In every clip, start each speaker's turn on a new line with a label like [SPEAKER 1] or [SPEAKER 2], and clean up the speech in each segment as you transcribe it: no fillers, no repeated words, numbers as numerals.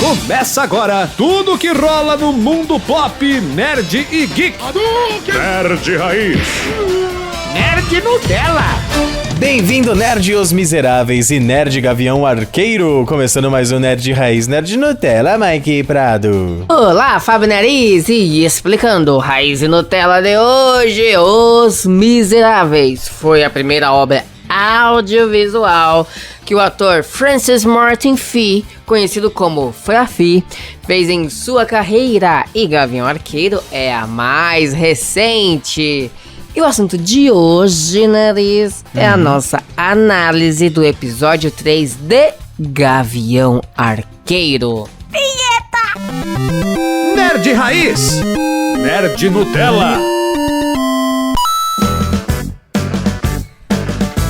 [SPEAKER 1] Começa agora tudo que rola no mundo pop, nerd e geek. Nerd Raiz.
[SPEAKER 2] Nerd Nutella.
[SPEAKER 3] Bem-vindo, Nerd Os Miseráveis e Nerd Gavião Arqueiro. Começando mais um Nerd Raiz, Nerd Nutella, Mike Prado.
[SPEAKER 2] Olá, Fábio Nariz, e explicando Raiz e Nutella de hoje, Os Miseráveis. Foi a primeira obra audiovisual que o ator Francis Martin Fee, conhecido como Fra-Fee, fez em sua carreira, e Gavião Arqueiro é a mais recente. E o assunto de hoje, Nariz, é a nossa análise do episódio 3 de Gavião Arqueiro.
[SPEAKER 1] Nerd Raiz. Nerd Nutella.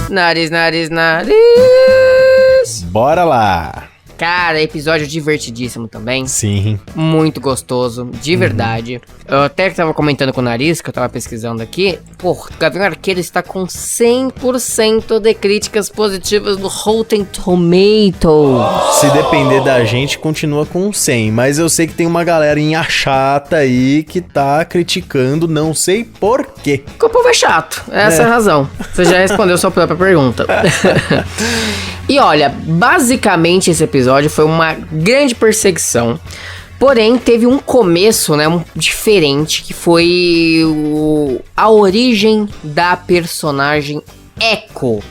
[SPEAKER 2] Nariz.
[SPEAKER 3] Bora lá.
[SPEAKER 2] Cara, episódio divertidíssimo também.
[SPEAKER 3] Sim.
[SPEAKER 2] Muito gostoso, de verdade. Eu até tava comentando com o Nariz, que eu tava pesquisando aqui. Pô, Gavião Arqueiro está com 100% de críticas positivas no Rotten Tomatoes.
[SPEAKER 3] Se depender da gente, continua com 100. Mas eu sei que tem uma galerinha chata aí que tá criticando, não sei por quê.
[SPEAKER 2] Porque o povo é chato, essa é a razão. Você já respondeu sua própria pergunta. E olha, basicamente esse episódio foi uma grande perseguição. Porém, teve um começo, né, diferente, que foi a origem da personagem Echo.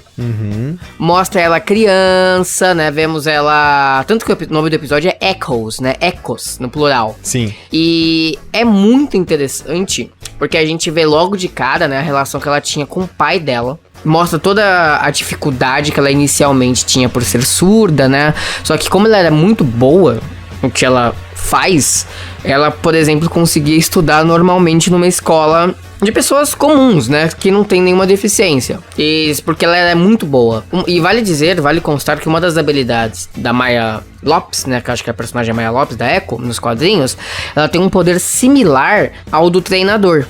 [SPEAKER 2] Mostra ela criança, né, vemos ela... Tanto que o nome do episódio é Echoes, né, Echos, no plural.
[SPEAKER 3] Sim.
[SPEAKER 2] E é muito interessante, porque a gente vê logo de cara, né, a relação que ela tinha com o pai dela. Mostra toda a dificuldade que ela inicialmente tinha por ser surda, né? Só que como ela era muito boa no que ela faz, ela, por exemplo, conseguia estudar normalmente numa escola de pessoas comuns, né? Que não tem nenhuma deficiência. Isso porque ela é muito boa. E vale constar que uma das habilidades da Maya Lopes, né? Que eu acho que é a personagem Maya Lopes, da Echo, nos quadrinhos, ela tem um poder similar ao do treinador.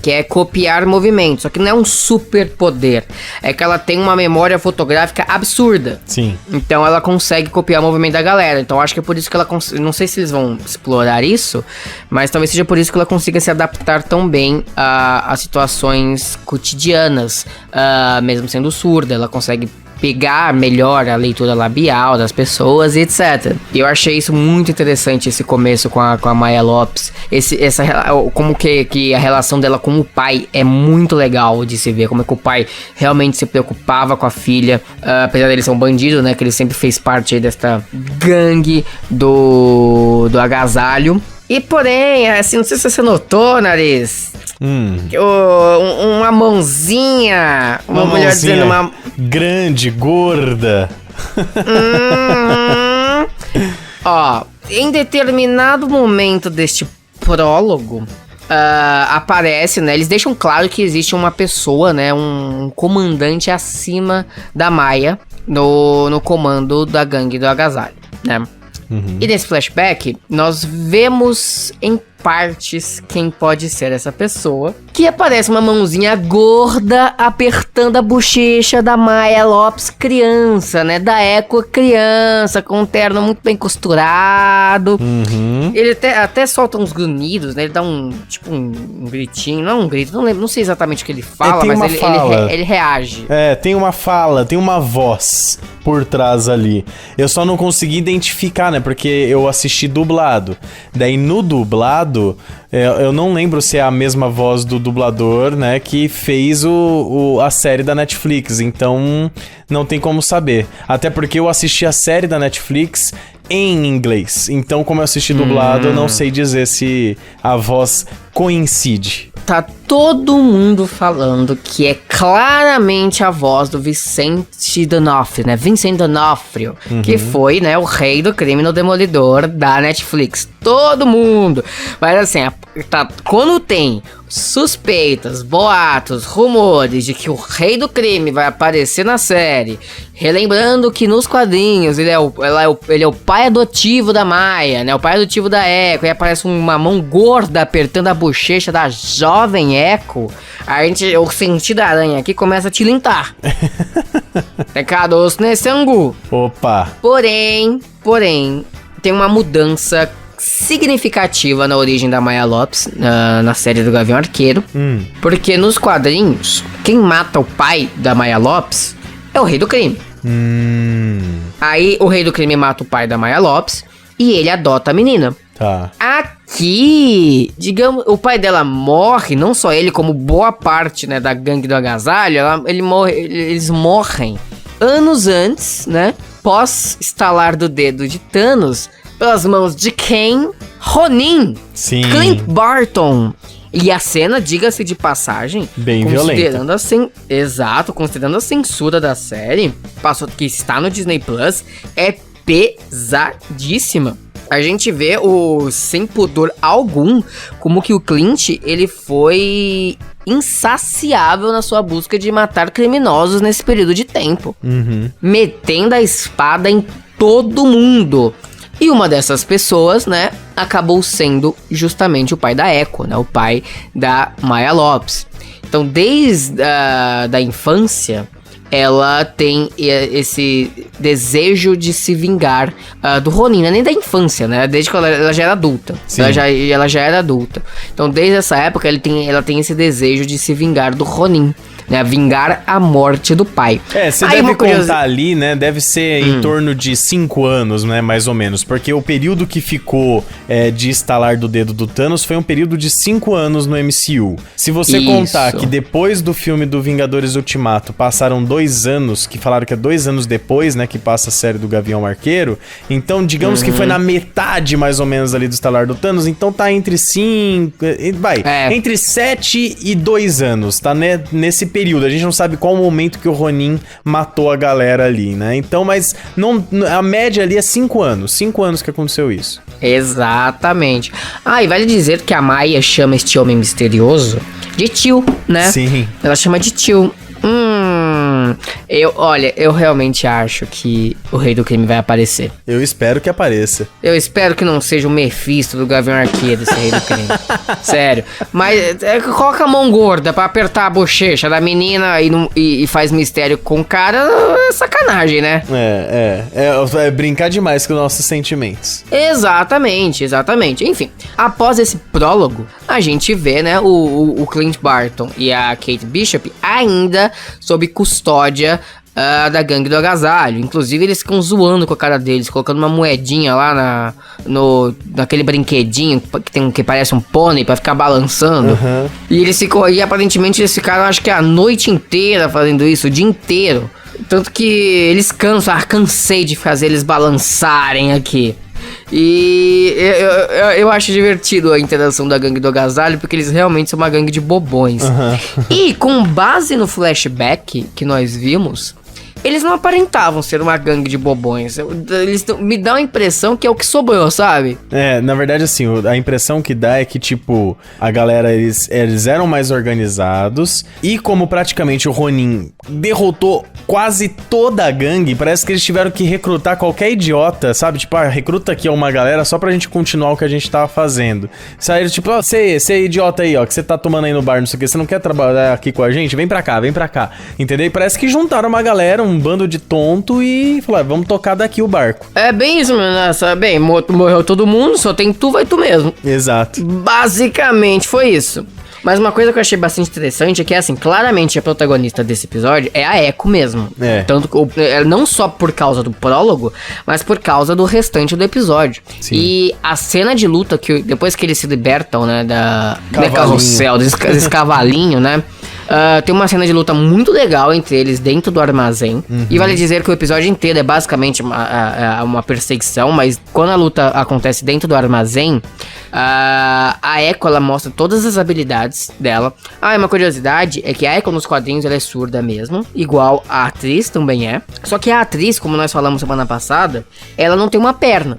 [SPEAKER 2] Que é copiar movimentos. Só que não é um super poder. É que ela tem uma memória fotográfica absurda.
[SPEAKER 3] Sim.
[SPEAKER 2] Então ela consegue copiar o movimento da galera. Então acho que é por isso que ela não sei se eles vão explorar isso, mas talvez seja por isso que ela consiga se adaptar tão bem a situações cotidianas. Mesmo sendo surda, ela consegue pegar melhor a leitura labial das pessoas e etc. E eu achei isso muito interessante, esse começo com a Maya Lopes. Como que a relação dela com o pai é muito legal de se ver. Como é que o pai realmente se preocupava com a filha. Apesar dele ser um bandido, né? Que ele sempre fez parte aí desta gangue do agasalho. E porém, assim, não sei se você notou, Nariz... uma mãozinha, uma mulher dizendo uma...
[SPEAKER 3] grande, gorda.
[SPEAKER 2] Ó, em determinado momento deste prólogo, aparece, né? Eles deixam claro que existe uma pessoa, né? Um comandante acima da Maya no comando da gangue do agasalho, né? E nesse flashback, nós vemos em partes quem pode ser essa pessoa, que aparece uma mãozinha gorda apertando a bochecha da Maya Lopes criança, né? Da Echo criança, com um terno muito bem costurado. Ele até solta uns grunhidos, né? Ele dá um gritinho, não é um grito, não lembro, não sei exatamente o que ele fala, mas ele reage.
[SPEAKER 3] Tem uma fala, tem uma voz por trás ali. Eu só não consegui identificar, né? Porque eu assisti dublado. Daí no dublado, eu não lembro se é a mesma voz do dublador, né, que fez a série da Netflix, então não tem como saber. Até porque eu assisti a série da Netflix em inglês, então como eu assisti dublado, eu não sei dizer se a voz coincide.
[SPEAKER 2] Tá todo mundo falando que é claramente a voz do Vicente D'Onofrio, né? Vincent D'Onofrio, que foi, né, o rei do crime no Demolidor da Netflix. Todo mundo. Mas assim, quando tem suspeitas, boatos, rumores de que o rei do crime vai aparecer na série, relembrando que nos quadrinhos ele é o pai adotivo da Maya, né? O pai adotivo da Echo, e aparece uma mão gorda apertando a bochecha da jovem Echo, o sentido aranha aqui começa a tilintar. Tem caroço nesse angu.
[SPEAKER 3] Opa!
[SPEAKER 2] Porém, tem uma mudança significativa na origem da Maya Lopes, na série do Gavião Arqueiro. Porque nos quadrinhos, quem mata o pai da Maya Lopes é o Rei do Crime. Aí o Rei do Crime mata o pai da Maya Lopes e ele adota a menina.
[SPEAKER 3] Tá.
[SPEAKER 2] Aqui, digamos, o pai dela morre, não só ele, como boa parte, né, da gangue do agasalho, eles morrem anos antes, né, pós estalar do dedo de Thanos, pelas mãos de quem? Ronin.
[SPEAKER 3] Sim.
[SPEAKER 2] Clint Barton. E a cena, diga-se de passagem,
[SPEAKER 3] bem
[SPEAKER 2] violenta. Exato, considerando a censura da série, que está no Disney Plus, é pesadíssima. A gente vê sem pudor algum, como que o Clint, ele foi insaciável na sua busca de matar criminosos nesse período de tempo. Metendo a espada em todo mundo. E uma dessas pessoas, né, acabou sendo justamente o pai da Echo, né, o pai da Maya Lopes. Então, desde a infância, ela tem esse desejo de se vingar do Ronin, né? Nem da infância, né? Desde que ela já era adulta. Ela já era adulta. Então, desde essa época, ela tem esse desejo de se vingar do Ronin, né? Vingar a morte do pai.
[SPEAKER 3] Você deve contar ali, né? Deve ser em torno de 5 anos, né? Mais ou menos. Porque o período que ficou de estalar do dedo do Thanos foi um período de 5 anos no MCU. Se você contar que depois do filme do Vingadores Ultimato passaram 2 anos, que falaram que é 2 anos depois, né? Que passa a série do Gavião Arqueiro. Então, digamos que foi na metade, mais ou menos, ali do estalar do Thanos. Então tá entre 5... Entre 7 e 2 anos, tá? Nesse período. A gente não sabe qual o momento que o Ronin matou a galera ali, né? Então, mas a média ali é 5 anos. 5 anos que aconteceu isso.
[SPEAKER 2] Exatamente. E vale dizer que a Maya chama este homem misterioso de tio, né?
[SPEAKER 3] Sim.
[SPEAKER 2] Ela chama de tio. Eu realmente acho que o Rei do Crime vai aparecer.
[SPEAKER 3] Eu espero que apareça.
[SPEAKER 2] Eu espero que não seja o Mephisto do Gavião Arqueiro, esse Rei do Crime. Sério. Mas coloca a mão gorda pra apertar a bochecha da menina e faz mistério com o cara, é sacanagem, né?
[SPEAKER 3] É brincar demais com os nossos sentimentos.
[SPEAKER 2] Exatamente. Enfim, após esse prólogo, a gente vê, né, o Clint Barton e a Kate Bishop ainda sob custódia da gangue do agasalho. Inclusive, eles ficam zoando com a cara deles, colocando uma moedinha lá naquele brinquedinho que parece um pônei pra ficar balançando. E aparentemente eles ficaram, acho que a noite inteira fazendo isso, o dia inteiro. Tanto que eles cansei de fazer eles balançarem aqui. E eu acho divertido a interação da gangue do agasalho, porque eles realmente são uma gangue de bobões. E com base no flashback que nós vimos, eles não aparentavam ser uma gangue de bobões. Me dá a impressão que é o que sobrou, sabe?
[SPEAKER 3] Na verdade, assim, a impressão que dá é que, tipo, a galera, eles eram mais organizados. E como praticamente o Ronin derrotou quase toda a gangue, parece que eles tiveram que recrutar qualquer idiota, sabe? Tipo, recruta aqui uma galera só pra gente continuar o que a gente tava fazendo. Saíram, tipo, você idiota aí, ó, que você tá tomando aí no bar, não sei o que, você não quer trabalhar aqui com a gente? Vem pra cá. Entendeu? E parece que juntaram uma galera, um bando de tonto e falaram, vamos tocar daqui o barco. É
[SPEAKER 2] bem isso, né? Bem, morreu todo mundo, só tem tu, vai tu mesmo.
[SPEAKER 3] Exato.
[SPEAKER 2] Basicamente foi isso. Mas uma coisa que eu achei bastante interessante é que, assim, claramente a protagonista desse episódio é a Echo mesmo. Tanto não só por causa do prólogo, mas por causa do restante do episódio.
[SPEAKER 3] Sim.
[SPEAKER 2] E a cena de luta, que depois que eles se libertam, né, da carrossel, desse cavalinho, né? Tem uma cena de luta muito legal entre eles dentro do armazém. E vale dizer que o episódio inteiro é basicamente uma perseguição, mas quando a luta acontece dentro do armazém, a Echo, ela mostra todas as habilidades dela. Uma curiosidade é que a Echo nos quadrinhos ela é surda mesmo, igual a atriz também é. Só que a atriz, como nós falamos semana passada, ela não tem uma perna.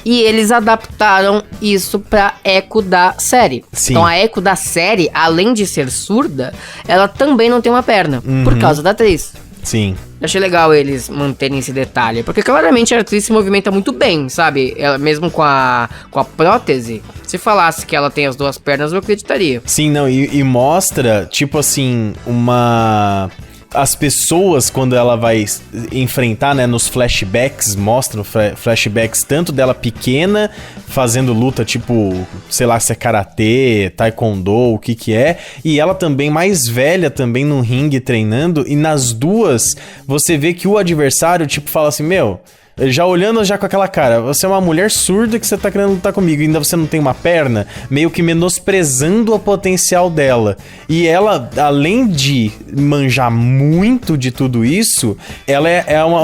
[SPEAKER 2] E eles adaptaram isso pra Echo da série.
[SPEAKER 3] Sim.
[SPEAKER 2] Então a Echo da série, além de ser surda, ela também não tem uma perna, por causa da atriz.
[SPEAKER 3] Sim.
[SPEAKER 2] Achei legal eles manterem esse detalhe, porque claramente a atriz se movimenta muito bem, sabe? Ela, mesmo com a prótese, se falasse que ela tem as 2 pernas, eu acreditaria.
[SPEAKER 3] Sim, não, e mostra, tipo assim, uma as pessoas, quando ela vai enfrentar, né, nos flashbacks, mostram flashbacks tanto dela pequena, fazendo luta tipo, sei lá, se é karatê, taekwondo, o que é, e ela também mais velha, também no ringue treinando, e nas duas, você vê que o adversário, tipo, fala assim, meu... Já olhando já com aquela cara, você é uma mulher surda que você tá querendo lutar comigo, e ainda você não tem uma perna, meio que menosprezando o potencial dela. E ela, além de manjar muito de tudo isso, ela é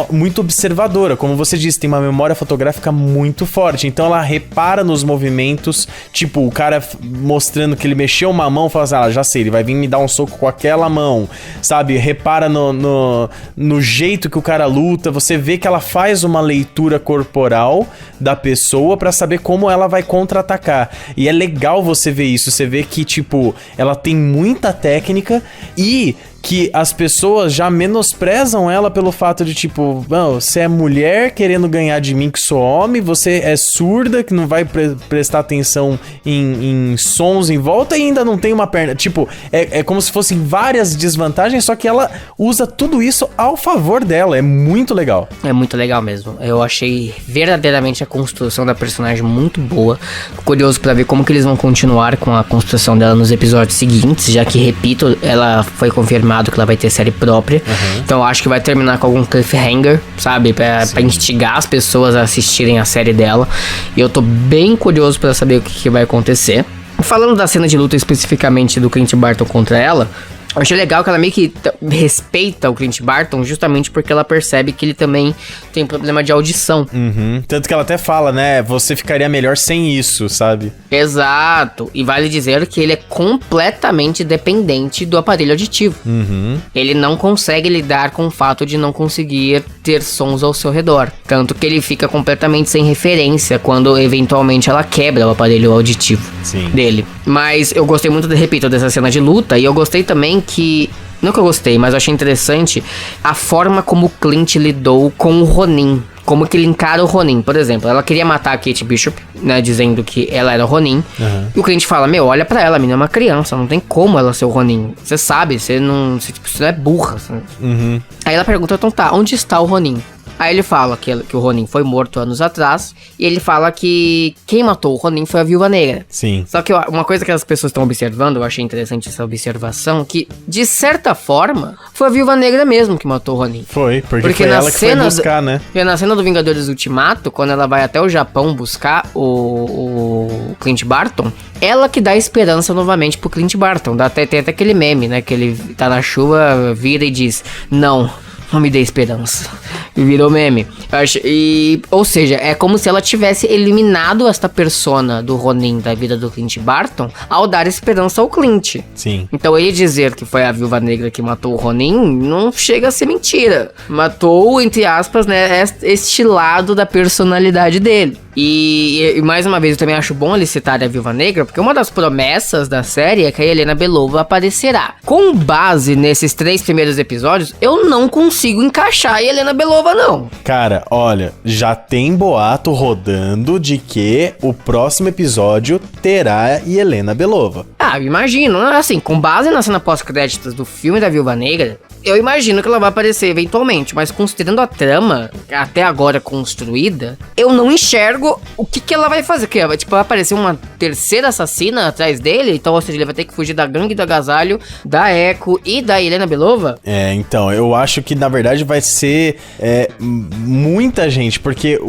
[SPEAKER 3] muito observadora. Como você disse, tem uma memória fotográfica muito forte. Então ela repara nos movimentos, tipo, o cara mostrando que ele mexeu uma mão, fala assim, já sei, ele vai vir me dar um soco com aquela mão, sabe? Repara no jeito que o cara luta, você vê que ela faz uma leitura corporal da pessoa pra saber como ela vai contra-atacar. E é legal você ver isso. Você vê que, tipo, ela tem muita técnica e que as pessoas já menosprezam ela pelo fato de, tipo, você é mulher querendo ganhar de mim que sou homem, você é surda que não vai prestar atenção em sons em volta e ainda não tem uma perna. Tipo, é como se fossem várias desvantagens, só que ela usa tudo isso ao favor dela. É muito legal.
[SPEAKER 2] É muito legal mesmo. Eu achei verdadeiramente a construção da personagem muito boa. Curioso pra ver como que eles vão continuar com a construção dela nos episódios seguintes, já que, repito, ela foi confirmada que ela vai ter série própria. Então eu acho que vai terminar com algum cliffhanger, sabe? Pra instigar as pessoas a assistirem a série dela. E eu tô bem curioso pra saber o que vai acontecer. Falando da cena de luta especificamente do Clint Barton contra ela, eu achei legal que ela meio que respeita o Clint Barton justamente porque ela percebe que ele também tem problema de audição.
[SPEAKER 3] Tanto que ela até fala, né? Você ficaria melhor sem isso, sabe?
[SPEAKER 2] Exato. E vale dizer que ele é completamente dependente do aparelho auditivo. Ele não consegue lidar com o fato de não conseguir ter sons ao seu redor. Tanto que ele fica completamente sem referência quando eventualmente ela quebra o aparelho auditivo dele. Mas eu gostei muito, repito, dessa cena de luta. E eu gostei também que... Não que eu gostei, mas eu achei interessante a forma como o Clint lidou com o Ronin. Como que ele encara o Ronin. Por exemplo, ela queria matar a Kate Bishop, né, dizendo que ela era o Ronin. E o Clint fala, olha pra ela, a menina é uma criança, não tem como ela ser o Ronin. Você sabe, você não é burra. Aí ela pergunta, então tá, onde está o Ronin? Aí ele fala que o Ronin foi morto anos atrás. E ele fala que quem matou o Ronin foi a Viúva Negra.
[SPEAKER 3] Sim.
[SPEAKER 2] Só que uma coisa que as pessoas estão observando, eu achei interessante essa observação, que de certa forma foi a Viúva Negra mesmo que matou o Ronin.
[SPEAKER 3] Foi, porque foi ela que foi buscar, né?
[SPEAKER 2] Porque na cena do Vingadores Ultimato, quando ela vai até o Japão buscar o Clint Barton, ela que dá esperança novamente pro Clint Barton. Tem até aquele meme, né? Que ele tá na chuva, vira e diz, não me dê esperança. E virou meme. Ou seja, é como se ela tivesse eliminado esta persona do Ronin da vida do Clint Barton ao dar esperança ao Clint.
[SPEAKER 3] Sim.
[SPEAKER 2] Então ele dizer que foi a Viúva Negra que matou o Ronin não chega a ser mentira. Matou, entre aspas, né, este lado da personalidade dele. E mais uma vez eu também acho bom ele citar a Viúva Negra, porque uma das promessas da série é que a Helena Belova aparecerá. Com base nesses 3 primeiros episódios, eu não consigo encaixar a Helena Belova, não.
[SPEAKER 3] Cara, olha, já tem boato rodando de que o próximo episódio terá Helena Belova.
[SPEAKER 2] Ah, eu imagino, assim, com base na cena pós-créditos do filme da Viúva Negra, eu imagino que ela vai aparecer eventualmente, mas considerando a trama até agora construída, eu não enxergo o que ela vai fazer. Que vai aparecer uma terceira assassina atrás dele, então, ou seja, ele vai ter que fugir da gangue do agasalho, da Echo e da Helena Belova?
[SPEAKER 3] Então, eu acho que na verdade vai ser muita gente, porque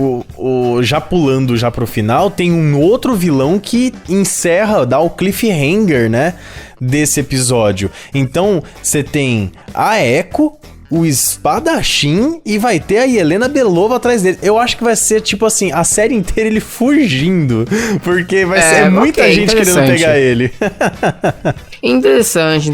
[SPEAKER 3] já pulando já pro final, tem um outro vilão que encerra, dá o cliffhanger, né, desse episódio. Então, você tem a Echo, o espadachim e vai ter a Helena Belova atrás dele. Eu acho que vai ser, tipo assim, a série inteira ele fugindo, porque vai ser muita gente querendo pegar ele.
[SPEAKER 2] Interessante.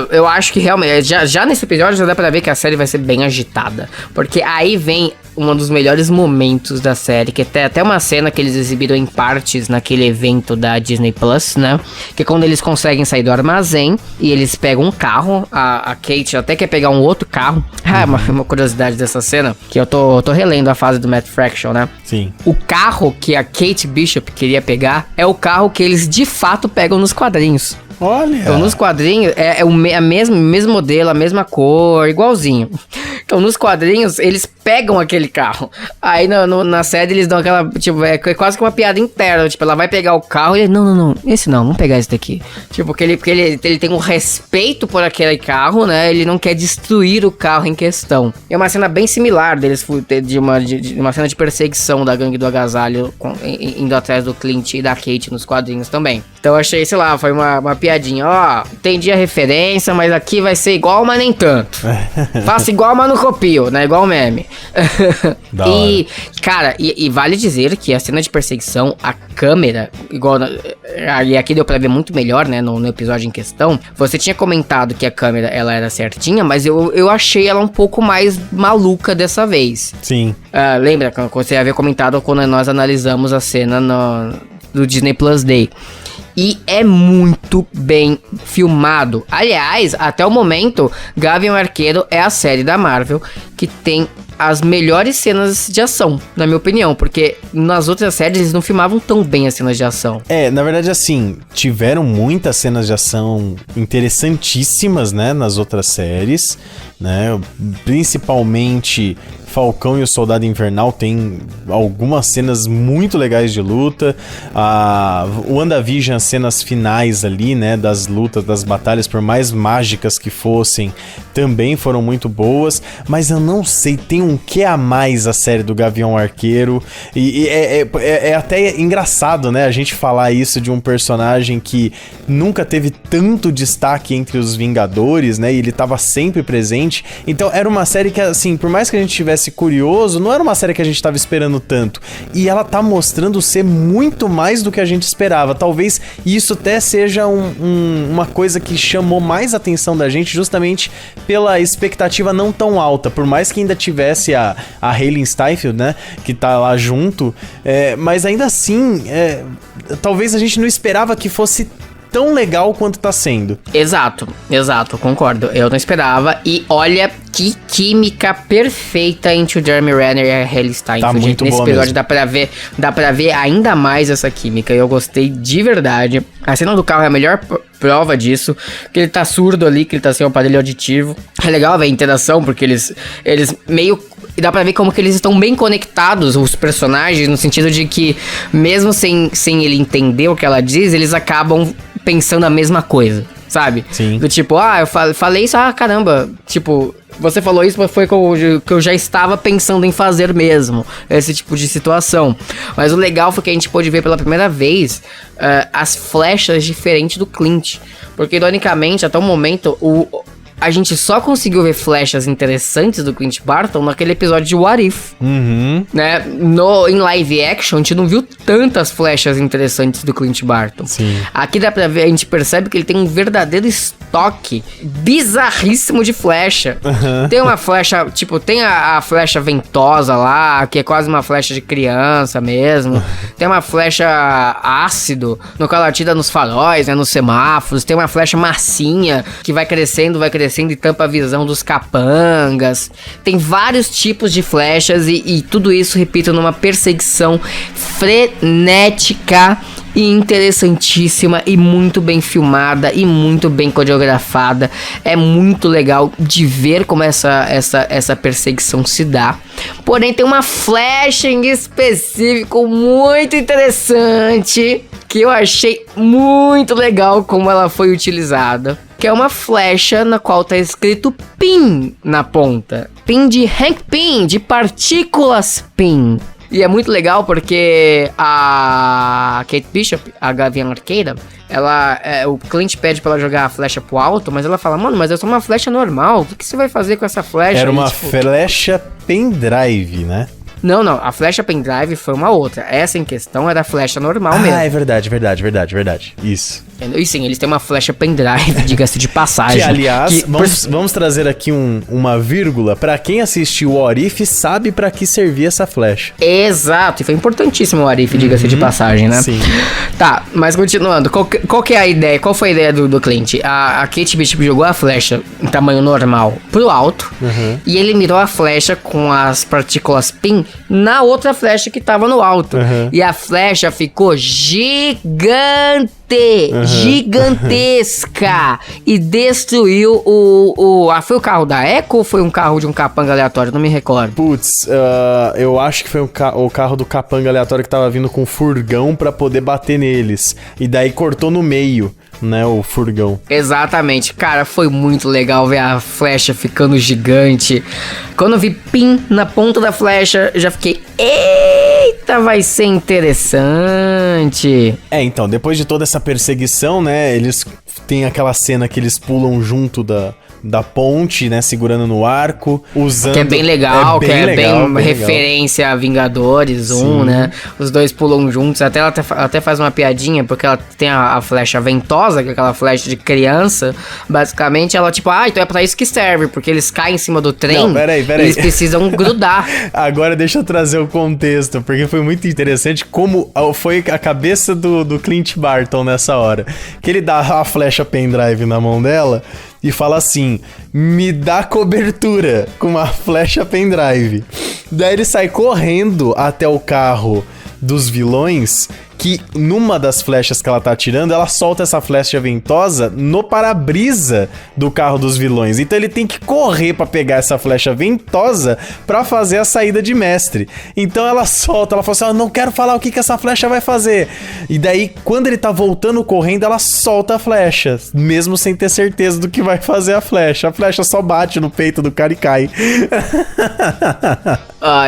[SPEAKER 2] Eu acho que realmente, já nesse episódio já dá pra ver que a série vai ser bem agitada, porque aí vem um dos melhores momentos da série, que tem até uma cena que eles exibiram em partes naquele evento da Disney Plus, né? Que é quando eles conseguem sair do armazém e eles pegam um carro, a Kate até quer pegar um outro carro. Uma curiosidade dessa cena, que eu tô relendo a fase do Matt Fraction, né?
[SPEAKER 3] Sim.
[SPEAKER 2] O carro que a Kate Bishop queria pegar é o carro que eles de fato pegam nos quadrinhos.
[SPEAKER 3] Olha!
[SPEAKER 2] Então, nos quadrinhos, é o mesmo modelo, a mesma cor, igualzinho. Então, nos quadrinhos, eles pegam aquele carro. Aí, na série, eles dão aquela, tipo, é quase que uma piada interna. Tipo, ela vai pegar o carro e ele, não, esse não, vamos pegar esse daqui. Tipo, porque ele tem um respeito por aquele carro, né? Ele não quer destruir o carro em questão. É uma cena bem similar deles, de uma cena de perseguição da gangue do agasalho, indo atrás do Clint e da Kate nos quadrinhos também. Então, eu achei, sei lá, foi uma piadinha. Ó, entendi a referência, mas aqui vai ser igual, mas nem tanto. Faça igual, mas não copio, né? Igual meme. E, cara, e vale dizer que a cena de perseguição, a câmera, e aqui deu pra ver muito melhor, né, no episódio em questão. Você tinha comentado que a câmera, ela era certinha, mas eu achei ela um pouco mais maluca dessa vez.
[SPEAKER 3] Sim.
[SPEAKER 2] Lembra que você havia comentado quando nós analisamos a cena do Disney Plus Day. E é muito bem filmado. Aliás, até o momento, Gavião Arqueiro é a série da Marvel que tem as melhores cenas de ação, na minha opinião. Porque nas outras séries eles não filmavam tão bem as cenas de ação.
[SPEAKER 3] Na verdade, assim, tiveram muitas cenas de ação interessantíssimas, né, nas outras séries, né, principalmente Falcão e o Soldado Invernal tem algumas cenas muito legais de luta. O WandaVision, as cenas finais ali, né, das lutas, das batalhas, por mais mágicas que fossem, também foram muito boas. Mas eu não sei, tem um que a mais a série do Gavião Arqueiro. E é até engraçado, né, a gente falar isso de um personagem que nunca teve tanto destaque entre os Vingadores, né, e ele tava sempre presente. Então era uma série que, assim, por mais que a gente tivesse curioso, não era uma série que a gente tava esperando tanto. E ela tá mostrando ser muito mais do que a gente esperava. Talvez isso até seja uma coisa que chamou mais atenção da gente, justamente pela expectativa não tão alta. Por mais que ainda tivesse a Hailee Steinfeld, né, que tá lá junto, mas ainda assim, talvez a gente não esperava que fosse tão legal quanto tá sendo. Exato,
[SPEAKER 2] concordo. Eu não esperava. E olha que química perfeita entre o Jeremy Renner e a Hailee Steinfeld.
[SPEAKER 3] Tá muito
[SPEAKER 2] nesse
[SPEAKER 3] boa
[SPEAKER 2] episódio
[SPEAKER 3] mesmo.
[SPEAKER 2] dá pra ver ainda mais essa química. Eu gostei de verdade. A cena do carro é a melhor prova disso. Que ele tá surdo ali, que ele tá sem o aparelho auditivo. É legal ver a interação, porque eles meio... E dá pra ver como que eles estão bem conectados, os personagens, no sentido de que, mesmo sem ele entender o que ela diz, eles acabam pensando a mesma coisa, sabe?
[SPEAKER 3] Sim.
[SPEAKER 2] Do tipo, eu falei isso, caramba, tipo, você falou isso, mas foi que eu já estava pensando em fazer mesmo, esse tipo de situação. Mas o legal foi que a gente pôde ver pela primeira vez as flechas diferentes do Clint, porque, ironicamente, até o momento, a gente só conseguiu ver flechas interessantes do Clint Barton naquele episódio de What If.
[SPEAKER 3] Uhum.
[SPEAKER 2] Né? Em live action, a gente não viu tantas flechas interessantes do Clint Barton.
[SPEAKER 3] Sim.
[SPEAKER 2] Aqui dá pra ver, a gente percebe que ele tem um verdadeiro estoque bizarríssimo de flecha. Uhum. Tem uma flecha, tipo, tem a flecha ventosa lá, que é quase uma flecha de criança mesmo. Tem uma flecha ácido, no qual ela tira nos faróis, né, nos semáforos. Tem uma flecha massinha, que vai crescendo e tampa a visão dos capangas. Tem vários tipos de flechas e tudo isso, repito, numa perseguição frenética e interessantíssima e muito bem filmada e muito bem coreografada. É muito legal de ver como essa perseguição se dá. Porém, tem uma flecha em específico muito interessante que eu achei muito legal como ela foi utilizada, que é uma flecha na qual tá escrito PIN na ponta. PIN de Hank Pym, de partículas PIN. E é muito legal porque a Kate Bishop, a Gavião Arqueira, o Clint pede pra ela jogar a flecha pro alto, mas ela fala, mano, mas é só uma flecha normal, o que você vai fazer com essa flecha?
[SPEAKER 3] Era uma flecha pendrive, né?
[SPEAKER 2] Não, a flecha pendrive foi uma outra. Essa em questão era a flecha normal mesmo.
[SPEAKER 3] É verdade. Isso.
[SPEAKER 2] E sim, eles têm uma flecha pendrive, diga-se de passagem.
[SPEAKER 3] Que, aliás, vamos trazer aqui uma vírgula. Pra quem assistiu o What If, sabe pra que servia essa flecha.
[SPEAKER 2] Exato, e foi importantíssimo o What If, diga-se de passagem, né?
[SPEAKER 3] Sim.
[SPEAKER 2] Tá, mas continuando, qual que é a ideia? Qual foi a ideia do Clint? A Kate Bishop jogou a flecha em tamanho normal pro alto, e ele mirou a flecha com as partículas PIN na outra flecha que tava no alto. E a flecha ficou gigantesca. gigantesca e destruiu foi o carro da Echo ou foi um carro de um capanga aleatório? Não me recordo.
[SPEAKER 3] Putz, eu acho que foi o carro do capanga aleatório que tava vindo com furgão pra poder bater neles. E daí cortou no meio, né, o furgão.
[SPEAKER 2] Exatamente. Cara, foi muito legal ver a flecha ficando gigante. Quando eu vi pim na ponta da flecha, eu já fiquei... Eita, vai ser interessante.
[SPEAKER 3] Então, depois de toda essa perseguição, né, eles têm aquela cena que eles pulam junto da ponte, né, segurando no arco, usando... Que
[SPEAKER 2] é bem legal, bem referência legal. A Vingadores 1, né? Os dois pulam juntos, ela até faz uma piadinha, porque ela tem a flecha ventosa, que é aquela flecha de criança, basicamente ela tipo, então é pra isso que serve, porque eles caem em cima do trem.
[SPEAKER 3] Não, peraí.
[SPEAKER 2] Eles precisam grudar.
[SPEAKER 3] Agora deixa eu trazer o contexto, porque foi muito interessante como foi a cabeça do Clint Barton nessa hora, que ele dá a flecha pendrive na mão dela e fala assim, me dá cobertura com uma flecha pendrive. Daí ele sai correndo até o carro dos vilões, que numa das flechas que ela tá atirando, ela solta essa flecha ventosa no para-brisa do carro dos vilões. Então ele tem que correr pra pegar essa flecha ventosa pra fazer a saída de mestre. Então ela solta, ela fala assim, não quero falar o que essa flecha vai fazer. E daí, quando ele tá voltando correndo, ela solta a flecha, mesmo sem ter certeza do que vai fazer a flecha. A flecha só bate no peito do cara e cai.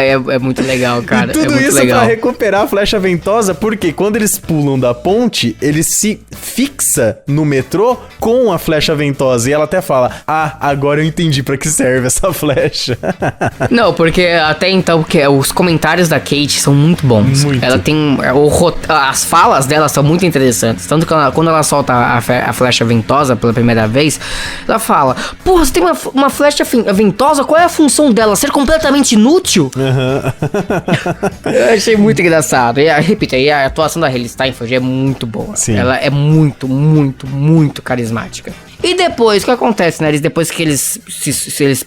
[SPEAKER 2] É muito legal, cara.
[SPEAKER 3] E tudo
[SPEAKER 2] muito
[SPEAKER 3] isso
[SPEAKER 2] legal.
[SPEAKER 3] Pra recuperar a flecha ventosa, porque quando eles pulam da ponte, ele se fixa no metrô com a flecha ventosa. E ela até fala, agora eu entendi pra que serve essa flecha.
[SPEAKER 2] Não, porque até então, os comentários da Kate são muito bons.
[SPEAKER 3] Muito.
[SPEAKER 2] Ela tem... as falas dela são muito interessantes. Tanto que quando ela solta a flecha ventosa pela primeira vez, ela fala, porra, você tem uma flecha ventosa? Qual é a função dela? Ser completamente inútil? Eu achei muito engraçado. E a atuação da Hailee Steinfeld é muito boa.
[SPEAKER 3] Sim.
[SPEAKER 2] Ela é muito, muito, muito carismática. E depois, o que acontece, né? Depois que eles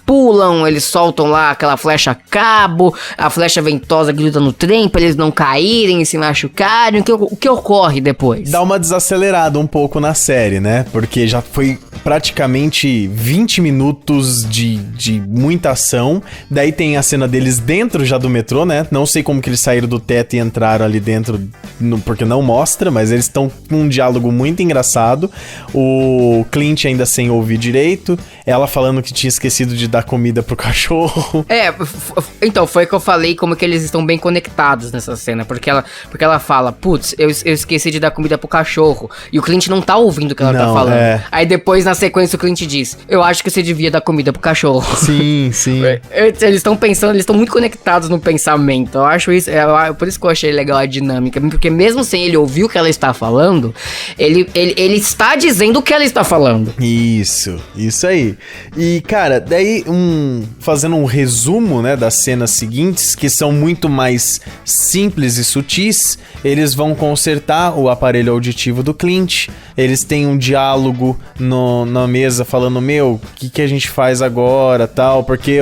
[SPEAKER 2] pulam, eles soltam lá aquela flecha a cabo, a flecha ventosa gruda no trem pra eles não caírem e se machucarem. O que ocorre depois?
[SPEAKER 3] Dá uma desacelerada um pouco na série, né? Porque já foi praticamente 20 minutos de muita ação. Daí tem a cena deles dentro já do metrô, né? Não sei como que eles saíram do teto e entraram ali dentro, porque não mostra, mas eles estão com um diálogo muito engraçado. O Clint ainda sem ouvir direito, ela falando que tinha esquecido de dar comida pro cachorro.
[SPEAKER 2] Então, foi que eu falei como que eles estão bem conectados nessa cena, porque ela fala, putz, eu esqueci de dar comida pro cachorro, e o Clint não tá ouvindo o que ela tá falando. Aí depois, na sequência, o Clint diz, eu acho que você devia dar comida pro cachorro.
[SPEAKER 3] Sim.
[SPEAKER 2] Eles estão pensando, eles estão muito conectados no pensamento, eu acho isso, por isso que eu achei legal a dinâmica, porque mesmo sem ele ouvir o que ela está falando, ele está dizendo o que ela está falando.
[SPEAKER 3] Isso aí. E, cara, daí fazendo um resumo, né, das cenas seguintes, que são muito mais simples e sutis, eles vão consertar o aparelho auditivo do Clint, eles têm um diálogo na mesa falando, o que a gente faz agora, tal, porque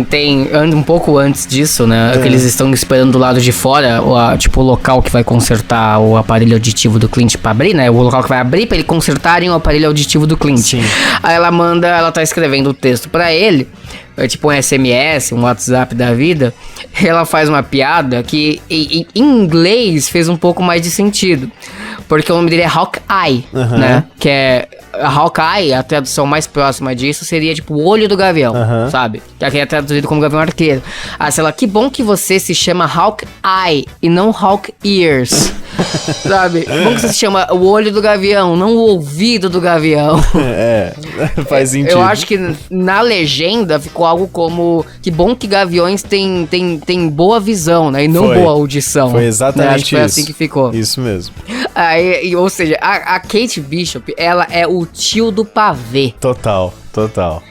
[SPEAKER 2] Tem um pouco antes disso, né, que eles estão esperando do lado de fora, o local que vai consertar o aparelho auditivo do Clint pra abrir, né, o local que vai abrir pra ele consertarem o aparelho auditivo do Clint. Sim. Aí ela tá escrevendo o texto pra ele, tipo um SMS, um WhatsApp da vida. Ela faz uma piada que em inglês fez um pouco mais de sentido, porque o nome dele é Hawkeye, né? Que é Hawkeye, a tradução mais próxima disso seria tipo o olho do gavião, sabe? Que aqui é traduzido como gavião arqueiro. Sei lá, que bom que você se chama Hawkeye e não Hawk Ears. Sabe? Bom que você se chama o olho do gavião, não o ouvido do gavião.
[SPEAKER 3] Faz sentido.
[SPEAKER 2] Eu acho que na legenda ficou algo como, que bom que gaviões têm boa visão, né? E não boa audição.
[SPEAKER 3] Foi exatamente
[SPEAKER 2] acho que foi assim que ficou.
[SPEAKER 3] Isso mesmo.
[SPEAKER 2] Ou seja, a Kate Bishop, ela é o tio do pavê.
[SPEAKER 3] Total.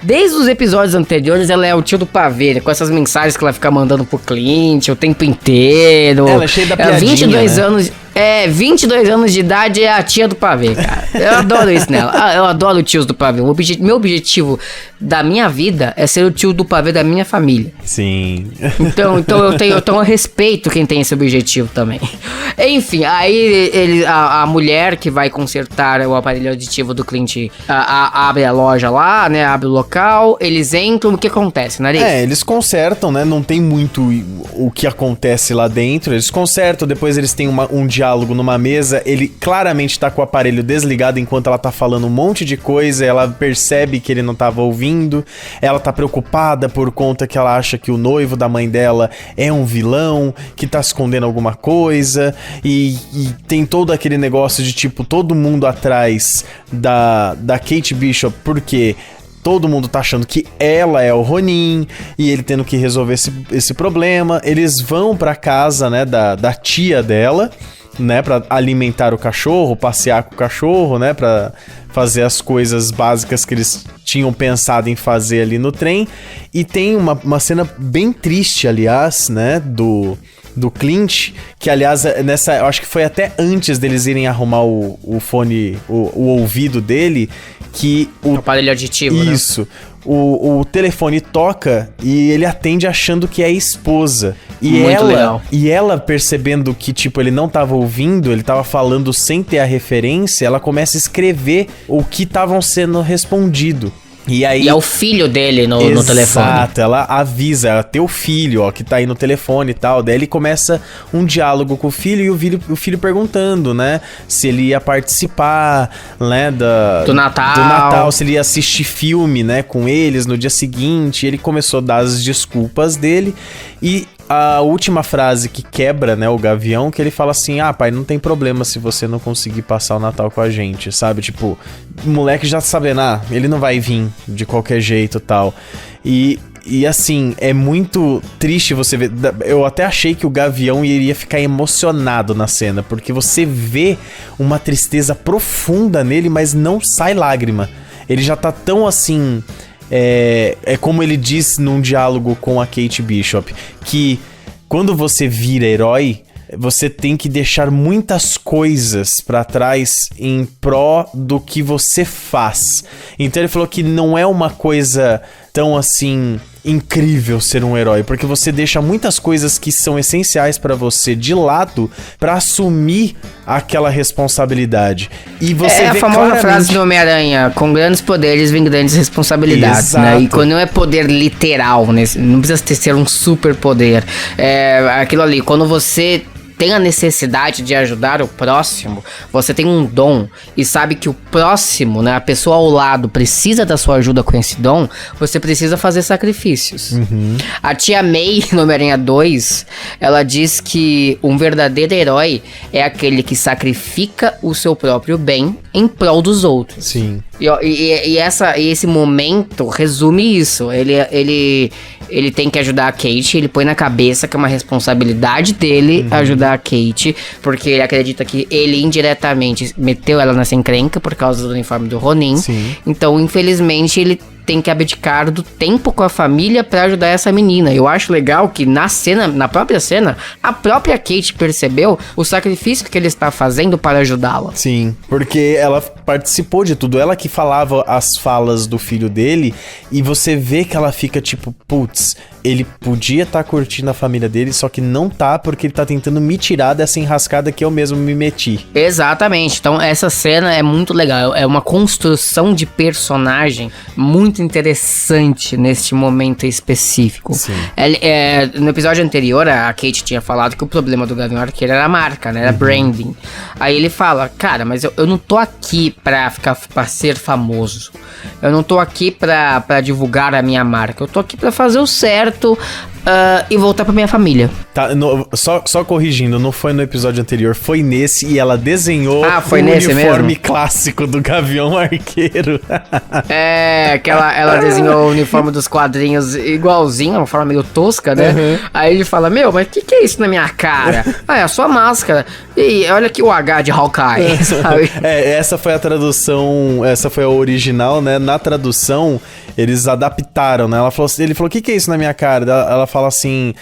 [SPEAKER 2] Desde os episódios anteriores, ela é o tio do pavê, né? Com essas mensagens que ela fica mandando pro Clint o tempo inteiro.
[SPEAKER 3] Ela é cheia da piadinha,
[SPEAKER 2] 22
[SPEAKER 3] né?
[SPEAKER 2] anos... 22 anos de idade é a tia do pavê, cara. Eu adoro isso nela. Eu adoro tios do pavê. Meu objetivo da minha vida é ser o tio do pavê da minha família.
[SPEAKER 3] Sim.
[SPEAKER 2] Então eu respeito quem tem esse objetivo também. Enfim, aí a mulher que vai consertar o aparelho auditivo do Clint abre a loja lá, né? Abre o local, eles entram, o que acontece, Nariz?
[SPEAKER 3] Eles consertam, né? Não tem muito o que acontece lá dentro. Eles consertam, depois eles têm um diálogo numa mesa. Ele claramente tá com o aparelho desligado enquanto ela tá falando um monte de coisa. Ela percebe que ele não tava ouvindo. Ela tá preocupada por conta que ela acha que o noivo da mãe dela é um vilão, que tá escondendo alguma coisa. E tem todo aquele negócio de tipo, todo mundo atrás da Kate Bishop, porque todo mundo tá achando que ela é o Ronin e ele tendo que resolver esse problema. Eles vão pra casa, né, da tia dela, né, pra alimentar o cachorro, passear com o cachorro, né, pra fazer as coisas básicas que eles tinham pensado em fazer ali no trem. E tem uma cena bem triste, aliás, né, do Clint, que aliás, eu acho que foi até antes deles irem arrumar o fone, o ouvido dele, que o
[SPEAKER 2] aparelho auditivo,
[SPEAKER 3] isso, né? O telefone toca e ele atende achando que é a esposa.
[SPEAKER 2] Muito legal.
[SPEAKER 3] E ela, percebendo que, tipo, ele não tava ouvindo, ele tava falando sem ter a referência, ela começa a escrever o que estavam sendo respondido. E é o filho dele no telefone. Exato, ela avisa, teu filho, ó, que tá aí no telefone e tal. Daí ele começa um diálogo com o filho e o filho perguntando, né, se ele ia participar, né, do Natal, se ele ia assistir filme, né, com eles no dia seguinte. Ele começou a dar as desculpas dele e a última frase que quebra, né, o Gavião, que ele fala assim: ah, pai, não tem problema se você não conseguir passar o Natal com a gente, sabe? Tipo, o moleque já tá sabendo, ele não vai vir de qualquer jeito e tal. E assim, é muito triste você ver. Eu até achei que o Gavião iria ficar emocionado na cena, porque você vê uma tristeza profunda nele, mas não sai lágrima. Ele já tá tão assim... É como ele diz num diálogo com a Kate Bishop, que quando você vira herói, você tem que deixar muitas coisas pra trás em pró do que você faz. Então ele falou que não é uma coisa tão assim incrível ser um herói, porque você deixa muitas coisas que são essenciais pra você de lado pra assumir aquela responsabilidade. E você
[SPEAKER 2] a famosa frase do Homem-Aranha: com grandes poderes vem grandes responsabilidades. Exato. Né? E quando não é poder literal, né? Não precisa ser um super poder. É aquilo ali, quando você tem a necessidade de ajudar o próximo, você tem um dom e sabe que o próximo, né, a pessoa ao lado precisa da sua ajuda com esse dom, você precisa fazer sacrifícios. Uhum. A tia May, no Homem-Aranha 2, ela diz que um verdadeiro herói é aquele que sacrifica o seu próprio bem em prol dos outros.
[SPEAKER 3] Sim.
[SPEAKER 2] E esse momento resume isso. Ele tem que ajudar a Kate, ele põe na cabeça que é uma responsabilidade dele ajudar a Kate, porque ele acredita que ele indiretamente meteu ela nessa encrenca por causa do uniforme do Ronin. Sim. Então, infelizmente, ele tem que abdicar do tempo com a família pra ajudar essa menina. Eu acho legal que na própria cena, a própria Kate percebeu o sacrifício que ele está fazendo para ajudá-la.
[SPEAKER 3] Sim, porque ela participou de tudo. Ela que falava as falas do filho dele, e você vê que ela fica tipo, putz, ele podia estar curtindo a família dele, só que não tá, porque ele tá tentando me tirar dessa enrascada que eu mesmo me meti.
[SPEAKER 2] Exatamente. Então essa cena é muito legal. É uma construção de personagem muito interessante neste momento específico. Sim. No episódio anterior, a Kate tinha falado que o problema do Gavião Arqueiro era a marca, né? Era branding. Aí ele fala: cara, mas eu não tô aqui pra ser famoso. Eu não tô aqui pra divulgar a minha marca. Eu tô aqui pra fazer o certo e voltar pra minha família.
[SPEAKER 3] Tá, só corrigindo, não foi no episódio anterior, foi nesse, e ela desenhou
[SPEAKER 2] o uniforme
[SPEAKER 3] clássico do Gavião Arqueiro.
[SPEAKER 2] Que ela desenhou o uniforme dos quadrinhos igualzinho, uma forma meio tosca, né? Uhum. Aí ele fala: meu, mas o que é isso na minha cara? É a sua máscara. E olha aqui o H de Hawkeye, sabe?
[SPEAKER 3] Essa foi a tradução, essa foi a original, né? Na tradução, eles adaptaram, né? Ele falou: o que é isso na minha cara? Ela fala assim: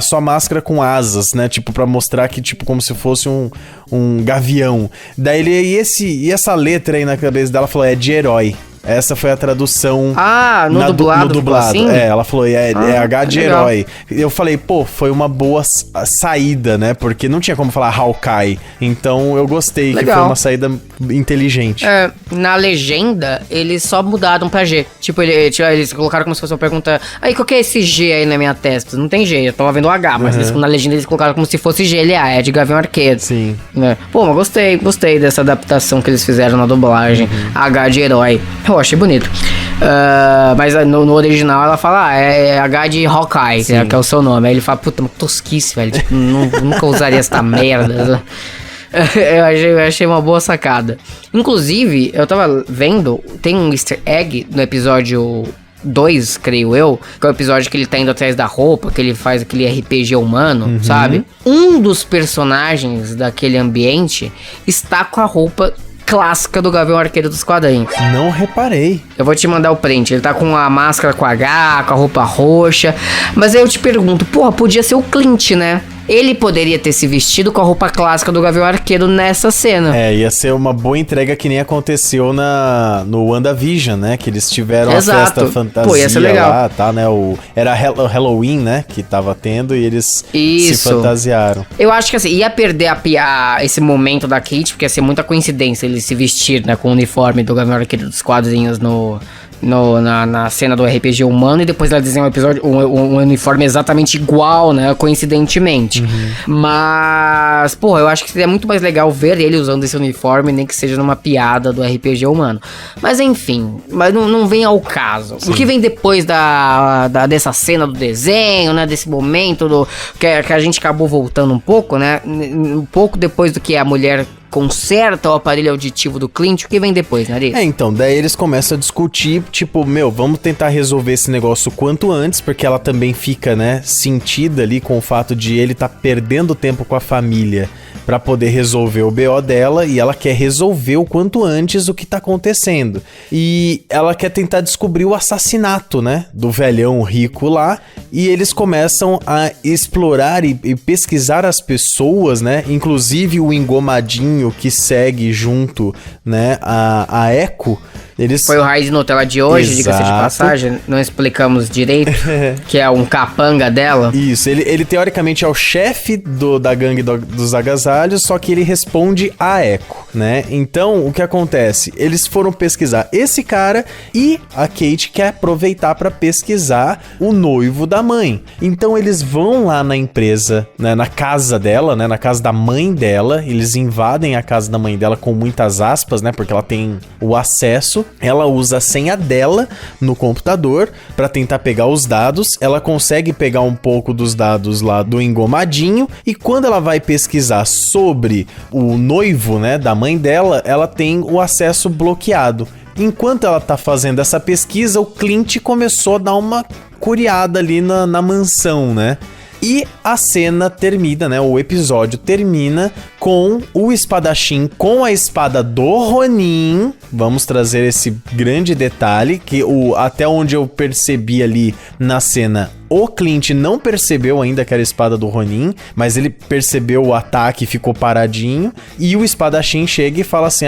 [SPEAKER 3] sua máscara com asas, né? Tipo, pra mostrar que, tipo, como se fosse um gavião. Daí e essa letra aí na cabeça dela falou: é de herói. Essa foi a tradução.
[SPEAKER 2] Ah, no dublado.
[SPEAKER 3] No dublado.
[SPEAKER 2] Assim?
[SPEAKER 3] Ela falou, é H de
[SPEAKER 2] legal.
[SPEAKER 3] herói. Eu falei, pô, foi uma boa saída, né? Porque não tinha como falar Hawkeye. Então eu gostei que foi uma saída inteligente.
[SPEAKER 2] Na legenda, eles só mudaram pra G. Tipo, eles colocaram como se fosse uma pergunta. Aí, qual que é esse G aí na minha testa? Não tem G, eu tava vendo o H, mas na legenda eles colocaram como se fosse G. Ele é de Gavião Arqueiro.
[SPEAKER 3] Sim.
[SPEAKER 2] Né? Pô, mas gostei dessa adaptação que eles fizeram na dublagem. H de herói. Eu achei bonito. Mas no original ela fala, é H de Hawkeye, que é o seu nome. Aí ele fala, puta, tosquice, velho. Tipo, nunca usaria essa merda. Eu achei uma boa sacada. Inclusive, eu tava vendo, tem um easter egg no episódio 2, creio eu, que é o episódio que ele tá indo atrás da roupa, que ele faz aquele RPG humano, sabe? Um dos personagens daquele ambiente está com a roupa clássica do Gavião Arqueiro dos quadrinhos.
[SPEAKER 3] Não reparei.
[SPEAKER 2] Eu vou te mandar o print. Ele tá com a máscara com H, com a roupa roxa. Mas aí eu te pergunto, porra, podia ser o Clint, né? Ele poderia ter se vestido com a roupa clássica do Gavião Arqueiro nessa cena.
[SPEAKER 3] Ia ser uma boa entrega que nem aconteceu no WandaVision, né? Que eles tiveram a festa fantasia.
[SPEAKER 2] Pô, ia ser legal.
[SPEAKER 3] Lá, tá, né? Era Halloween, né? Que tava tendo e eles se fantasiaram.
[SPEAKER 2] Eu acho que assim, ia perder esse momento da Kate, porque ia ser muita coincidência ele se vestir, né? Com o uniforme do Gavião Arqueiro dos quadrinhos na cena do RPG humano, e depois ela desenha um uniforme exatamente igual, né, coincidentemente. Mas, porra, eu acho que seria muito mais legal ver ele usando esse uniforme, nem que seja numa piada do RPG humano. Mas enfim, não vem ao caso. Sim. O que vem depois dessa cena do desenho, né, desse momento que a gente acabou voltando um pouco, né, um pouco depois do que a mulher conserta o aparelho auditivo do Clint, o que vem depois, Nariz?
[SPEAKER 3] Então, daí eles começam a discutir, tipo, vamos tentar resolver esse negócio o quanto antes, porque ela também fica, né, sentida ali com o fato de ele tá perdendo tempo com a família pra poder resolver o BO dela, e ela quer resolver o quanto antes o que tá acontecendo. E ela quer tentar descobrir o assassinato, né, do velhão rico lá, e eles começam a explorar e pesquisar as pessoas, né, inclusive o engomadinho que segue junto, né, a Echo.
[SPEAKER 2] Foi o Raiz Nutella de hoje, diga-se de passagem, não explicamos direito, que é um capanga dela.
[SPEAKER 3] Isso, ele teoricamente é o chefe da gangue dos agasalhos, só que ele responde a Echo, né? Então, o que acontece? Eles foram pesquisar esse cara e a Kate quer aproveitar para pesquisar o noivo da mãe. Então, eles vão lá na empresa, né, na casa dela, né, na casa da mãe dela, eles invadem a casa da mãe dela com muitas aspas, né, porque ela tem o acesso. Ela usa a senha dela no computador para tentar pegar os dados. Ela consegue pegar um pouco dos dados lá do engomadinho, e quando ela vai pesquisar sobre o noivo, né, da mãe dela, ela tem o acesso bloqueado. Enquanto ela tá fazendo essa pesquisa, o Clint começou a dar uma curiada ali na mansão, né? E a cena termina, né? O episódio termina com o espadachim com a espada do Ronin. Vamos trazer esse grande detalhe, que até onde eu percebi ali na cena, o Clint não percebeu ainda que era a espada do Ronin, mas ele percebeu o ataque e ficou paradinho. E o espadachim chega e fala assim,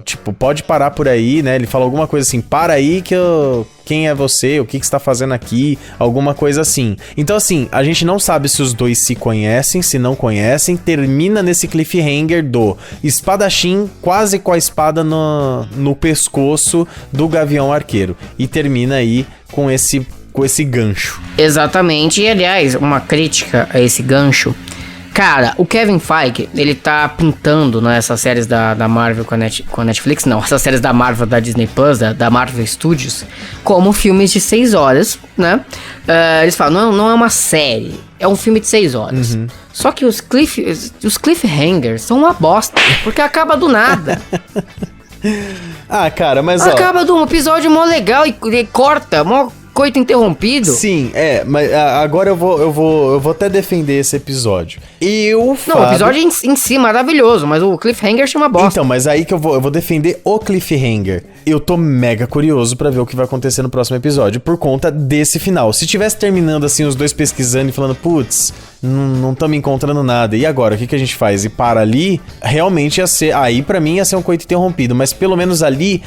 [SPEAKER 3] tipo, pode parar por aí, né? Ele fala alguma coisa assim, para aí que quem é você? O que você tá fazendo aqui? Alguma coisa assim. Então, assim, a gente não sabe se os dois se conhecem, se não conhecem. Termina nesse cliffhanger do espadachim quase com a espada no pescoço do Gavião Arqueiro. E termina aí com esse gancho.
[SPEAKER 2] Exatamente. E, aliás, uma crítica a esse gancho. Cara, o Kevin Feige, ele tá pintando, né, essas séries da Marvel com a Netflix, não, essas séries da Marvel da Disney Plus, da Marvel Studios, como filmes de 6 horas, né? Eles falam, não é uma série, é um filme de 6 horas. Só que os cliffhangers são uma bosta, porque acaba do nada.
[SPEAKER 3] Cara, mas
[SPEAKER 2] acaba de um episódio mó legal e corta, mó coito interrompido.
[SPEAKER 3] Sim, mas agora eu vou até defender esse episódio.
[SPEAKER 2] O episódio em si maravilhoso, mas o cliffhanger chama bosta.
[SPEAKER 3] Então, mas aí que eu vou defender o cliffhanger. Eu tô mega curioso pra ver o que vai acontecer no próximo episódio, por conta desse final. Se tivesse terminando assim, os dois pesquisando e falando, putz, não estamos encontrando nada. E agora, o que a gente faz? E para ali, realmente ia ser... Aí, pra mim, ia ser um coito interrompido. Mas pelo menos ali,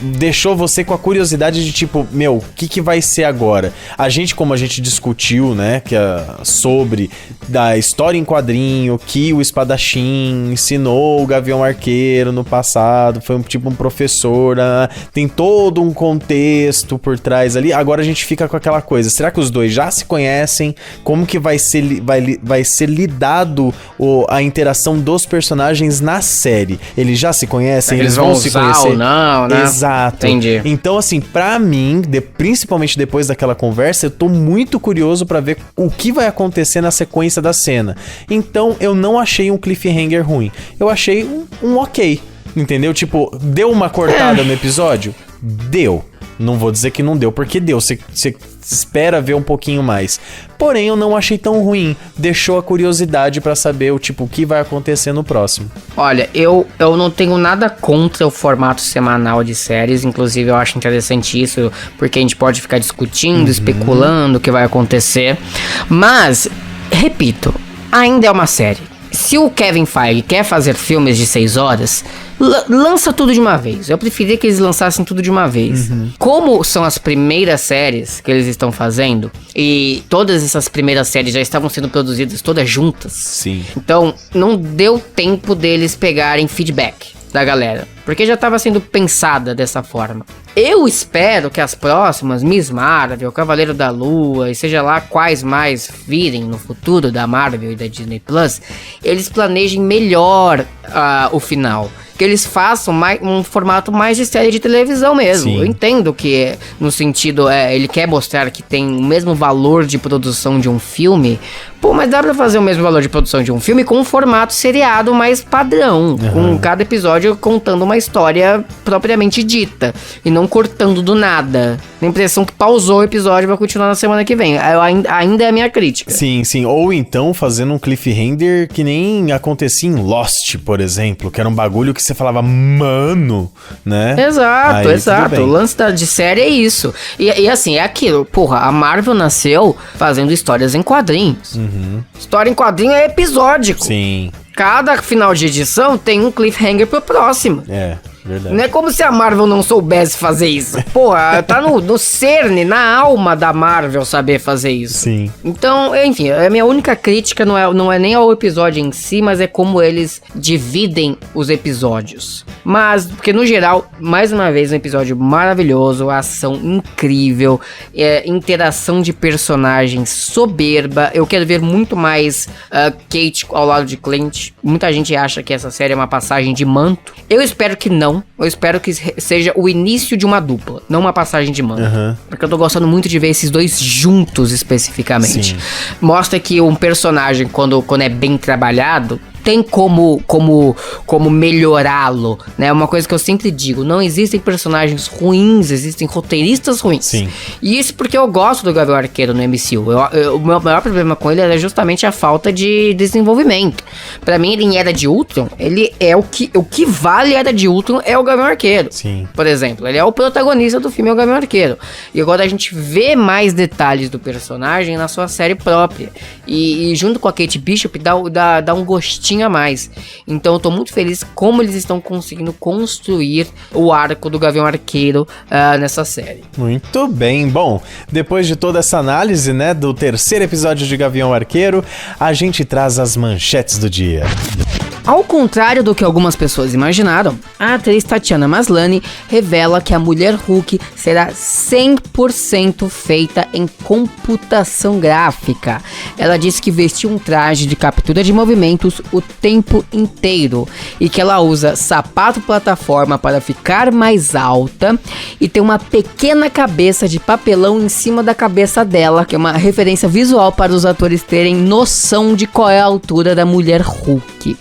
[SPEAKER 3] deixou você com a curiosidade de tipo, meu, o que vai ser agora? Como a gente discutiu, né, sobre da história em quadrinho, que o espadachim ensinou o Gavião Arqueiro no passado, foi um professor, tem todo um contexto por trás ali. Agora a gente fica com aquela coisa, será que os dois já se conhecem? Como que vai ser lidado a interação dos personagens na série? Eles já se conhecem?
[SPEAKER 2] Eles vão se conhecer ou não, né?
[SPEAKER 3] Exato.
[SPEAKER 2] Entendi.
[SPEAKER 3] Então, assim, pra mim, principalmente depois daquela conversa, eu tô muito curioso pra ver o que vai acontecer na sequência da cena. Então, eu não achei um cliffhanger ruim. Eu achei um ok, entendeu? Tipo, deu uma cortada no episódio? Deu. Não vou dizer que não deu, porque deu. Você espera ver um pouquinho mais. Porém, eu não achei tão ruim. Deixou a curiosidade pra saber o que vai acontecer no próximo.
[SPEAKER 2] Olha, eu não tenho nada contra o formato semanal de séries. Inclusive, eu acho interessante isso, porque a gente pode ficar discutindo, especulando o que vai acontecer. Mas, repito, ainda é uma série. Se o Kevin Feige quer fazer filmes de 6 horas, lança tudo de uma vez. Eu preferia que eles lançassem tudo de uma vez. Como são as primeiras séries que eles estão fazendo, e todas essas primeiras séries já estavam sendo produzidas todas juntas.
[SPEAKER 3] Sim.
[SPEAKER 2] Então, não deu tempo deles pegarem feedback da galera, porque já estava sendo pensada dessa forma. Eu espero que as próximas, Miss Marvel, Cavaleiro da Lua, e seja lá quais mais virem no futuro da Marvel e da Disney Plus, eles planejem melhor o final. Que eles façam um formato mais de série de televisão mesmo.
[SPEAKER 3] Sim.
[SPEAKER 2] Eu entendo que, no sentido, ele quer mostrar que tem o mesmo valor de produção de um filme. Pô, mas dá pra fazer o mesmo valor de produção de um filme com um formato seriado mais padrão. Com cada episódio contando uma história propriamente dita. E não cortando do nada. A impressão que pausou o episódio e vai continuar na semana que vem. Ainda é a minha crítica.
[SPEAKER 3] Sim, sim. Ou então fazendo um cliffhanger que nem acontecia em Lost, por exemplo. Que era um bagulho que você falava, mano, né?
[SPEAKER 2] Exato, aí, exato. O lance de série é isso. E assim, é aquilo. Porra, a Marvel nasceu fazendo histórias em quadrinhos. História em quadrinho é episódico.
[SPEAKER 3] Sim.
[SPEAKER 2] Cada final de edição tem um cliffhanger pro próximo.
[SPEAKER 3] É, verdade.
[SPEAKER 2] Não é como se a Marvel não soubesse fazer isso. Porra, tá no cerne, na alma da Marvel saber fazer isso.
[SPEAKER 3] Sim.
[SPEAKER 2] Então, enfim, a minha única crítica não é nem ao episódio em si, mas é como eles dividem os episódios. Mas, porque no geral, mais uma vez, um episódio maravilhoso, ação incrível, interação de personagens soberba. Eu quero ver muito mais Kate ao lado de Clint. Muita gente acha que essa série é uma passagem de manto. Eu espero que não. Eu espero que seja o início de uma dupla, não uma passagem de manto. Porque eu tô gostando muito de ver esses dois juntos especificamente.
[SPEAKER 3] Sim.
[SPEAKER 2] Mostra que um personagem, quando é bem trabalhado, tem como melhorá-lo, né? Uma coisa que eu sempre digo, não existem personagens ruins, existem roteiristas ruins.
[SPEAKER 3] Sim.
[SPEAKER 2] E isso porque eu gosto do Gavião Arqueiro no MCU. O meu maior problema com ele era justamente a falta de desenvolvimento. Pra mim, ele em Era de Ultron, ele é o que vale Era de Ultron é o Gavião Arqueiro.
[SPEAKER 3] Sim.
[SPEAKER 2] Por exemplo, ele é o protagonista do filme, é o Gavião Arqueiro. E agora a gente vê mais detalhes do personagem na sua série própria. E junto com a Kate Bishop, dá um gostinho a mais. Então eu tô muito feliz como eles estão conseguindo construir o arco do Gavião Arqueiro nessa série.
[SPEAKER 3] Muito bem. Bom, depois de toda essa análise, né, do terceiro episódio de Gavião Arqueiro, a gente traz as manchetes do dia.
[SPEAKER 2] Ao contrário do que algumas pessoas imaginaram, a atriz Tatiana Maslany revela que a Mulher Hulk será 100% feita em computação gráfica. Ela disse que vestiu um traje de captura de movimentos o tempo inteiro e que ela usa sapato plataforma para ficar mais alta e tem uma pequena cabeça de papelão em cima da cabeça dela, que é uma referência visual para os atores terem noção de qual é a altura da Mulher Hulk.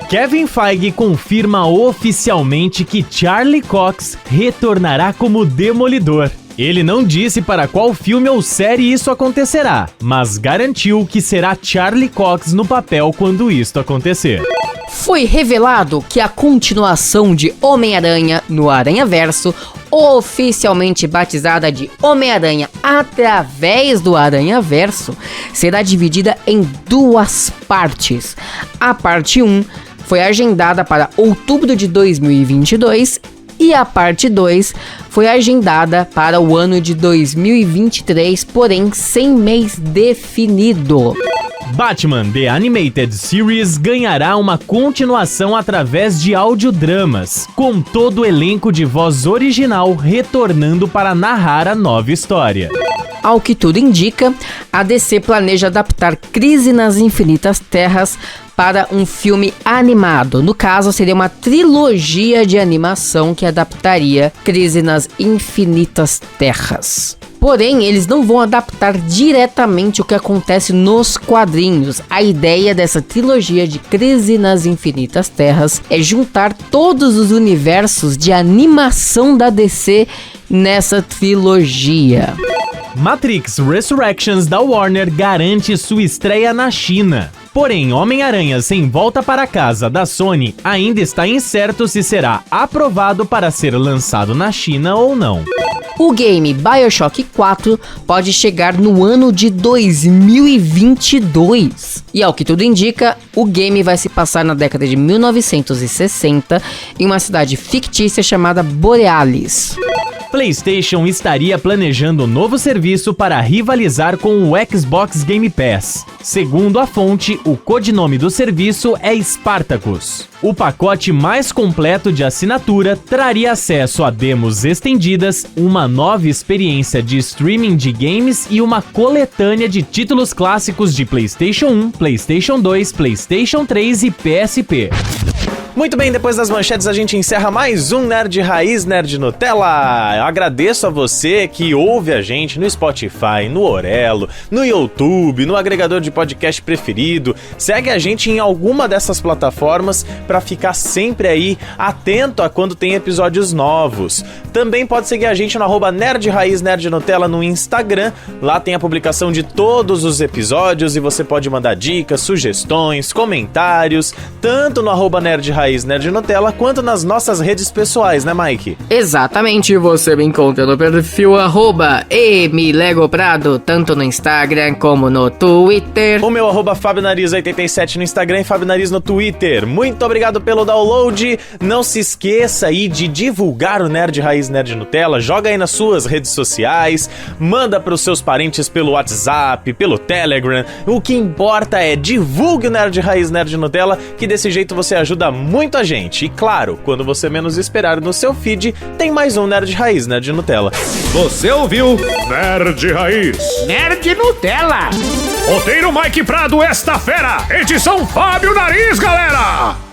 [SPEAKER 4] Kevin Feige confirma oficialmente que Charlie Cox retornará como Demolidor. Ele não disse para qual filme ou série isso acontecerá, mas garantiu que será Charlie Cox no papel quando isto acontecer.
[SPEAKER 2] Foi revelado que a continuação de Homem-Aranha no Aranhaverso oficialmente batizada de Homem-Aranha através do Aranhaverso, será dividida em 2 partes. A parte 1 foi agendada para outubro de 2022 e a parte 2 foi agendada para o ano de 2023, porém sem mês definido.
[SPEAKER 4] Batman The Animated Series ganhará uma continuação através de audiodramas, com todo o elenco de voz original retornando para narrar a nova história.
[SPEAKER 2] Ao que tudo indica, a DC planeja adaptar Crise nas Infinitas Terras para um filme animado. No caso, seria uma trilogia de animação que adaptaria Crise nas Infinitas Terras. Porém, eles não vão adaptar diretamente o que acontece nos quadrinhos. A ideia dessa trilogia de Crise nas Infinitas Terras é juntar todos os universos de animação da DC nessa trilogia.
[SPEAKER 4] Matrix Resurrections da Warner garante sua estreia na China. Porém, Homem-Aranha Sem Volta para Casa da Sony ainda está incerto se será aprovado para ser lançado na China ou não.
[SPEAKER 2] O game BioShock 4 pode chegar no ano de 2022. E ao que tudo indica, o game vai se passar na década de 1960 em uma cidade fictícia chamada Borealis.
[SPEAKER 4] PlayStation estaria planejando um novo serviço para rivalizar com o Xbox Game Pass. Segundo a fonte, o codinome do serviço é Spartacus. O pacote mais completo de assinatura traria acesso a demos estendidas, uma nova experiência de streaming de games e uma coletânea de títulos clássicos de PlayStation 1, PlayStation 2, PlayStation 3 e PSP.
[SPEAKER 3] Muito bem, depois das manchetes a gente encerra mais um Nerd Raiz, Nerd Nutella. Eu agradeço a você que ouve a gente no Spotify, no Orelo, no YouTube, no agregador de podcast preferido. Segue a gente em alguma dessas plataformas para ficar sempre aí atento a quando tem episódios novos. Também pode seguir a gente no @Nerd Raiz, Nerd Nutella no Instagram. Lá tem a publicação de todos os episódios e você pode mandar dicas, sugestões, comentários, tanto no @Nerd Raiz, Nerd Nutella, quanto nas nossas redes pessoais, né, Mike?
[SPEAKER 2] Exatamente, você me encontra no perfil @mlegoprado, tanto no Instagram como no Twitter.
[SPEAKER 3] O meu @FabioNariz87 no Instagram e Fabio Nariz no Twitter. Muito obrigado pelo download. Não se esqueça aí de divulgar o Nerd Raiz, Nerd Nutella. Joga aí nas suas redes sociais, manda para os seus parentes pelo WhatsApp, pelo Telegram. O que importa é divulgue o Nerd Raiz, Nerd Nutella, que desse jeito você ajuda muita gente. E claro, quando você menos esperar no seu feed, tem mais um Nerd Raiz, Nerd Nutella.
[SPEAKER 1] Você ouviu Nerd Raiz,
[SPEAKER 5] Nerd Nutella.
[SPEAKER 1] roteiro Mike Prado, esta fera, edição Fábio Nariz, galera!